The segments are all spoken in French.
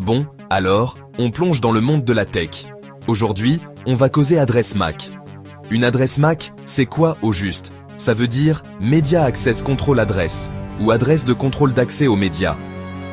Bon, alors, on plonge dans le monde de la tech. Aujourd'hui, on va causer adresse MAC. Une adresse MAC, c'est quoi au juste? Ça veut dire Media Access Control Address, ou adresse de contrôle d'accès aux médias.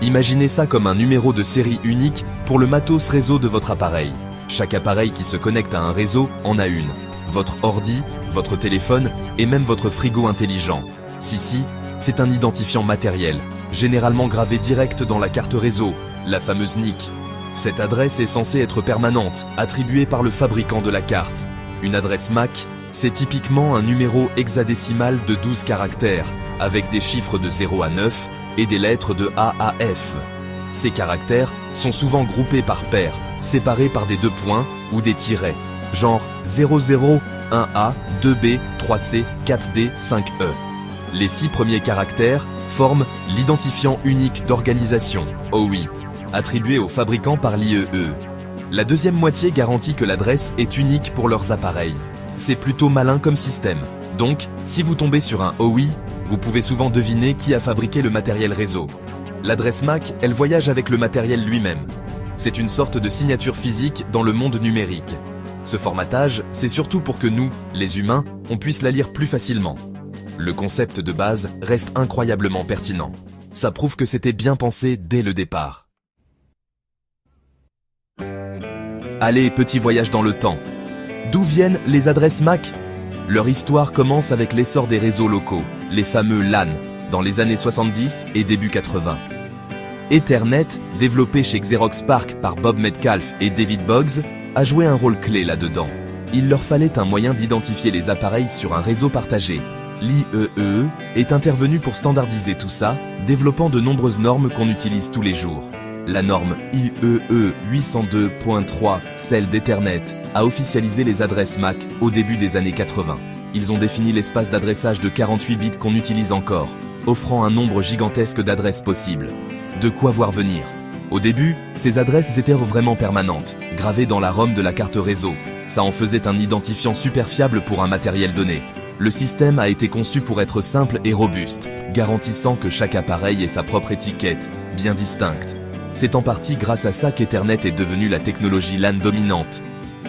Imaginez ça comme un numéro de série unique pour le matos réseau de votre appareil. Chaque appareil qui se connecte à un réseau en a une. Votre ordi, votre téléphone et même votre frigo intelligent. Si, c'est un identifiant matériel, généralement gravé direct dans la carte réseau, la fameuse NIC. Cette adresse est censée être permanente, attribuée par le fabricant de la carte. Une adresse MAC, c'est typiquement un numéro hexadécimal de 12 caractères, avec des chiffres de 0 à 9 et des lettres de A à F. Ces caractères sont souvent groupés par paires, séparés par des 2 points ou des tirets, genre 00, 1A, 2B, 3C, 4D, 5E. Les 6 premiers caractères forment l'identifiant unique d'organisation, OI, attribué aux fabricants par l'IEE. La deuxième moitié garantit que l'adresse est unique pour leurs appareils. C'est plutôt malin comme système. Donc, si vous tombez sur un OI, vous pouvez souvent deviner qui a fabriqué le matériel réseau. L'adresse MAC, elle voyage avec le matériel lui-même. C'est une sorte de signature physique dans le monde numérique. Ce formatage, c'est surtout pour que nous, les humains, on puisse la lire plus facilement. Le concept de base reste incroyablement pertinent. Ça prouve que c'était bien pensé dès le départ. Allez, petit voyage dans le temps. D'où viennent les adresses MAC? Leur histoire commence avec l'essor des réseaux locaux, les fameux LAN, dans les années 70 et début 80. Ethernet, développé chez Xerox PARC par Bob Metcalfe et David Boggs, a joué un rôle clé là-dedans. Il leur fallait un moyen d'identifier les appareils sur un réseau partagé. L'IEE est intervenu pour standardiser tout ça, développant de nombreuses normes qu'on utilise tous les jours. La norme IEE 802.3, celle d'Ethernet, a officialisé les adresses MAC au début des années 80. Ils ont défini l'espace d'adressage de 48 bits qu'on utilise encore, offrant un nombre gigantesque d'adresses possibles. De quoi voir venir. Au début, ces adresses étaient vraiment permanentes, gravées dans la ROM de la carte réseau. Ça en faisait un identifiant super fiable pour un matériel donné. Le système a été conçu pour être simple et robuste, garantissant que chaque appareil ait sa propre étiquette, bien distincte. C'est en partie grâce à ça qu'Ethernet est devenu la technologie LAN dominante.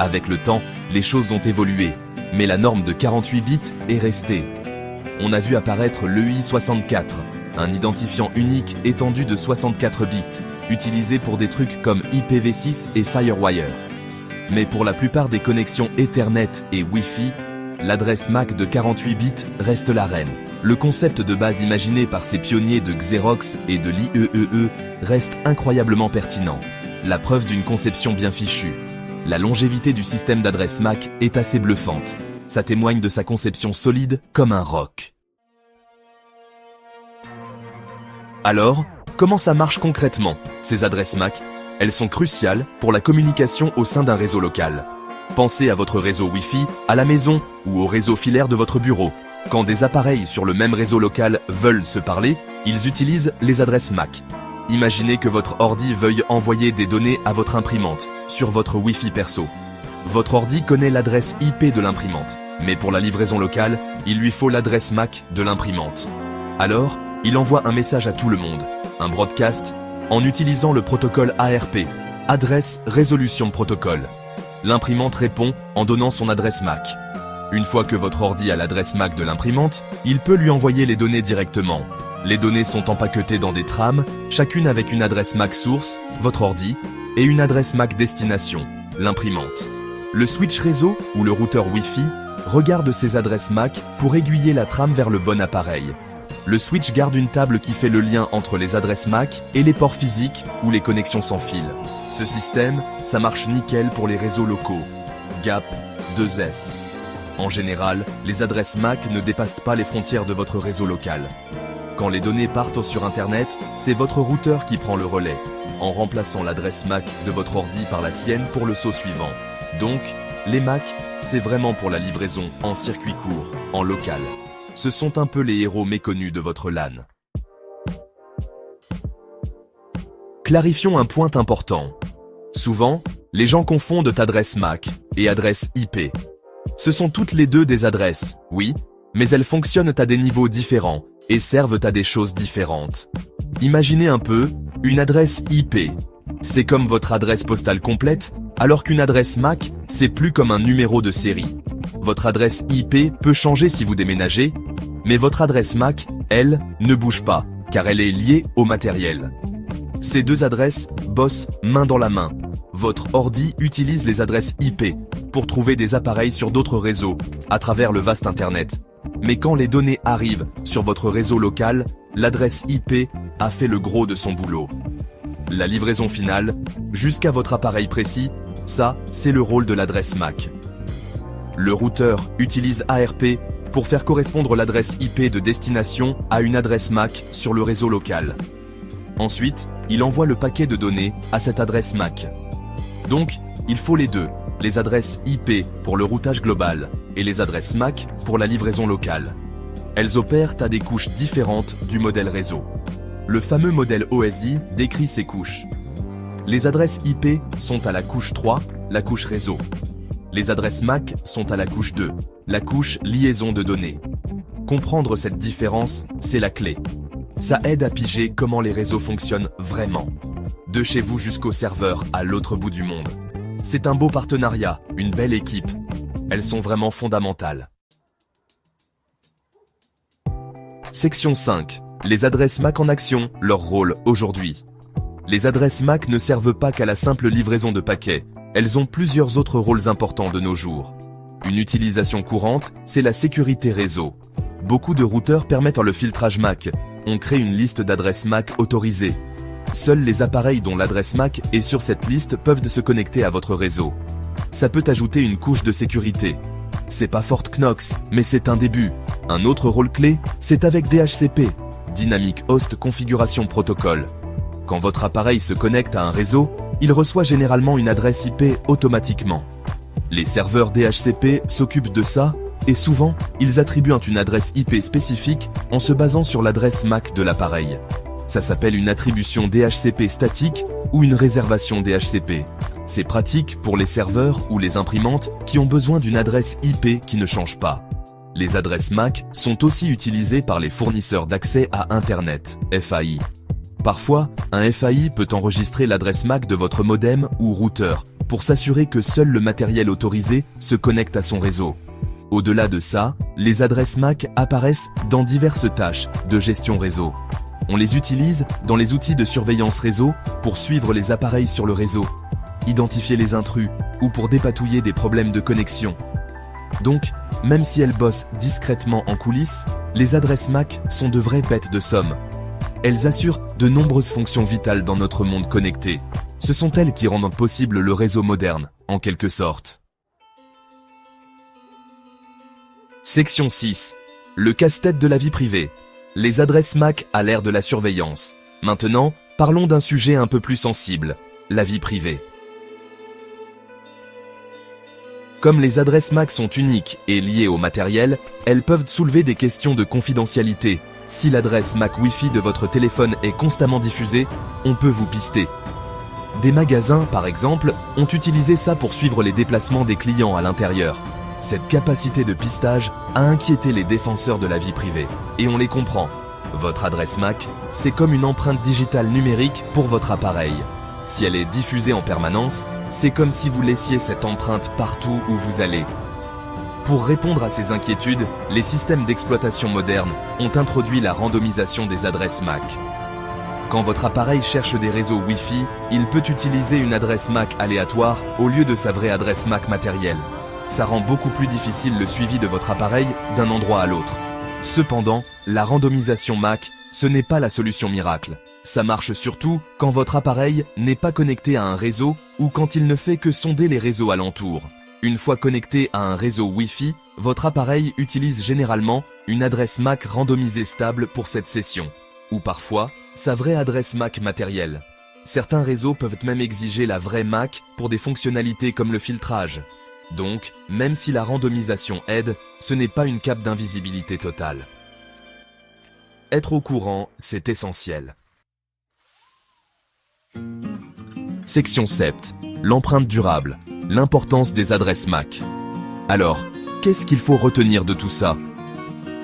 Avec le temps, les choses ont évolué, mais la norme de 48 bits est restée. On a vu apparaître l'EI64, un identifiant unique étendu de 64 bits, utilisé pour des trucs comme IPv6 et FireWire. Mais pour la plupart des connexions Ethernet et Wi-Fi, l'adresse MAC de 48 bits reste la reine. Le concept de base imaginé par ces pionniers de Xerox et de l'IEEE reste incroyablement pertinent. La preuve d'une conception bien fichue. La longévité du système d'adresse MAC est assez bluffante. Ça témoigne de sa conception solide comme un roc. Alors, comment ça marche concrètement, ces adresses MAC? Elles sont cruciales pour la communication au sein d'un réseau local. Pensez à votre réseau Wi-Fi, à la maison ou au réseau filaire de votre bureau. Quand des appareils sur le même réseau local veulent se parler, ils utilisent les adresses MAC. Imaginez que votre ordi veuille envoyer des données à votre imprimante, sur votre Wi-Fi perso. Votre ordi connaît l'adresse IP de l'imprimante, mais pour la livraison locale, il lui faut l'adresse MAC de l'imprimante. Alors, il envoie un message à tout le monde, un broadcast, en utilisant le protocole ARP, Adresse Résolution Protocol. L'imprimante répond en donnant son adresse MAC. Une fois que votre ordi a l'adresse MAC de l'imprimante, il peut lui envoyer les données directement. Les données sont empaquetées dans des trames, chacune avec une adresse MAC source, votre ordi, et une adresse MAC destination, l'imprimante. Le switch réseau ou le routeur Wi-Fi regarde ces adresses MAC pour aiguiller la trame vers le bon appareil. Le switch garde une table qui fait le lien entre les adresses MAC et les ports physiques ou les connexions sans fil. Ce système, ça marche nickel pour les réseaux locaux. GAP 2S. En général, les adresses MAC ne dépassent pas les frontières de votre réseau local. Quand les données partent sur Internet, c'est votre routeur qui prend le relais, en remplaçant l'adresse MAC de votre ordi par la sienne pour le saut suivant. Donc, les MAC, c'est vraiment pour la livraison en circuit court, en local. Ce sont un peu les héros méconnus de votre LAN. Clarifions un point important. Souvent, les gens confondent adresse MAC et adresse IP. Ce sont toutes les deux des adresses, oui, mais elles fonctionnent à des niveaux différents et servent à des choses différentes. Imaginez un peu une adresse IP. C'est comme votre adresse postale complète, alors qu'une adresse MAC, c'est plus comme un numéro de série. Votre adresse IP peut changer si vous déménagez, mais votre adresse MAC, elle, ne bouge pas, car elle est liée au matériel. Ces deux adresses bossent main dans la main. Votre ordi utilise les adresses IP pour trouver des appareils sur d'autres réseaux, à travers le vaste Internet. Mais quand les données arrivent sur votre réseau local, l'adresse IP a fait le gros de son boulot. La livraison finale, jusqu'à votre appareil précis, ça, c'est le rôle de l'adresse MAC. Le routeur utilise ARP pour faire correspondre l'adresse IP de destination à une adresse MAC sur le réseau local. Ensuite, il envoie le paquet de données à cette adresse MAC. Donc, il faut les deux, les adresses IP pour le routage global et les adresses MAC pour la livraison locale. Elles opèrent à des couches différentes du modèle réseau. Le fameux modèle OSI décrit ces couches. Les adresses IP sont à la couche 3, la couche réseau. Les adresses MAC sont à la couche 2, la couche liaison de données. Comprendre cette différence, c'est la clé. Ça aide à piger comment les réseaux fonctionnent vraiment. De chez vous jusqu'au serveur à l'autre bout du monde. C'est un beau partenariat, une belle équipe. Elles sont vraiment fondamentales. Section 5. Les adresses MAC en action, leur rôle aujourd'hui. Les adresses MAC ne servent pas qu'à la simple livraison de paquets, elles ont plusieurs autres rôles importants de nos jours. Une utilisation courante, c'est la sécurité réseau. Beaucoup de routeurs permettent le filtrage MAC. On crée une liste d'adresses MAC autorisées. Seuls les appareils dont l'adresse MAC est sur cette liste peuvent se connecter à votre réseau. Ça peut ajouter une couche de sécurité. C'est pas Fort Knox, mais c'est un début. Un autre rôle clé, c'est avec DHCP, Dynamic Host Configuration Protocol. Quand votre appareil se connecte à un réseau, il reçoit généralement une adresse IP automatiquement. Les serveurs DHCP s'occupent de ça, et souvent, ils attribuent une adresse IP spécifique en se basant sur l'adresse MAC de l'appareil. Ça s'appelle une attribution DHCP statique ou une réservation DHCP. C'est pratique pour les serveurs ou les imprimantes qui ont besoin d'une adresse IP qui ne change pas. Les adresses MAC sont aussi utilisées par les fournisseurs d'accès à Internet, FAI. Parfois, un FAI peut enregistrer l'adresse MAC de votre modem ou routeur pour s'assurer que seul le matériel autorisé se connecte à son réseau. Au-delà de ça, les adresses MAC apparaissent dans diverses tâches de gestion réseau. On les utilise dans les outils de surveillance réseau pour suivre les appareils sur le réseau, identifier les intrus ou pour dépatouiller des problèmes de connexion. Donc, même si elles bossent discrètement en coulisses, les adresses MAC sont de vraies bêtes de somme. Elles assurent de nombreuses fonctions vitales dans notre monde connecté. Ce sont elles qui rendent possible le réseau moderne, en quelque sorte. Section 6. Le casse-tête de la vie privée. Les adresses MAC à l'ère de la surveillance. Maintenant, parlons d'un sujet un peu plus sensible, la vie privée. Comme les adresses MAC sont uniques et liées au matériel, elles peuvent soulever des questions de confidentialité. Si l'adresse MAC Wi-Fi de votre téléphone est constamment diffusée, on peut vous pister. Des magasins, par exemple, ont utilisé ça pour suivre les déplacements des clients à l'intérieur. Cette capacité de pistage a inquiété les défenseurs de la vie privée. Et on les comprend. Votre adresse MAC, c'est comme une empreinte digitale numérique pour votre appareil. Si elle est diffusée en permanence, c'est comme si vous laissiez cette empreinte partout où vous allez. Pour répondre à ces inquiétudes, les systèmes d'exploitation modernes ont introduit la randomisation des adresses MAC. Quand votre appareil cherche des réseaux Wi-Fi, il peut utiliser une adresse MAC aléatoire au lieu de sa vraie adresse MAC matérielle. Ça rend beaucoup plus difficile le suivi de votre appareil d'un endroit à l'autre. Cependant, la randomisation MAC, ce n'est pas la solution miracle. Ça marche surtout quand votre appareil n'est pas connecté à un réseau ou quand il ne fait que sonder les réseaux alentours. Une fois connecté à un réseau Wi-Fi, votre appareil utilise généralement une adresse MAC randomisée stable pour cette session, ou parfois sa vraie adresse MAC matérielle. Certains réseaux peuvent même exiger la vraie MAC pour des fonctionnalités comme le filtrage. Donc, même si la randomisation aide, ce n'est pas une cape d'invisibilité totale. Être au courant, c'est essentiel. Section 7. L'empreinte durable. L'importance des adresses MAC. Alors, qu'est-ce qu'il faut retenir de tout ça?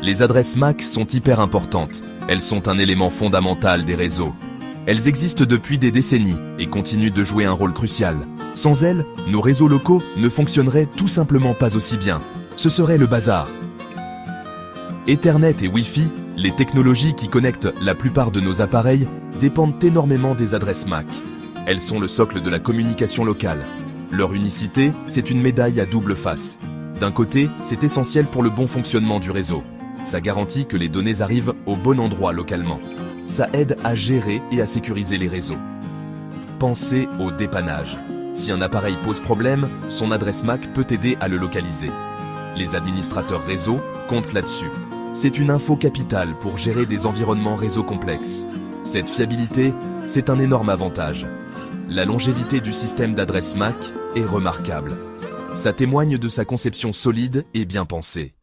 Les adresses MAC sont hyper importantes. Elles sont un élément fondamental des réseaux. Elles existent depuis des décennies et continuent de jouer un rôle crucial. Sans elles, nos réseaux locaux ne fonctionneraient tout simplement pas aussi bien. Ce serait le bazar. Ethernet et Wi-Fi, les technologies qui connectent la plupart de nos appareils, dépendent énormément des adresses MAC. Elles sont le socle de la communication locale. Leur unicité, c'est une médaille à double face. D'un côté, c'est essentiel pour le bon fonctionnement du réseau. Ça garantit que les données arrivent au bon endroit localement. Ça aide à gérer et à sécuriser les réseaux. Pensez au dépannage. Si un appareil pose problème, son adresse MAC peut aider à le localiser. Les administrateurs réseau comptent là-dessus. C'est une info capitale pour gérer des environnements réseau complexes. Cette fiabilité, c'est un énorme avantage. La longévité du système d'adresse MAC est remarquable. Ça témoigne de sa conception solide et bien pensée.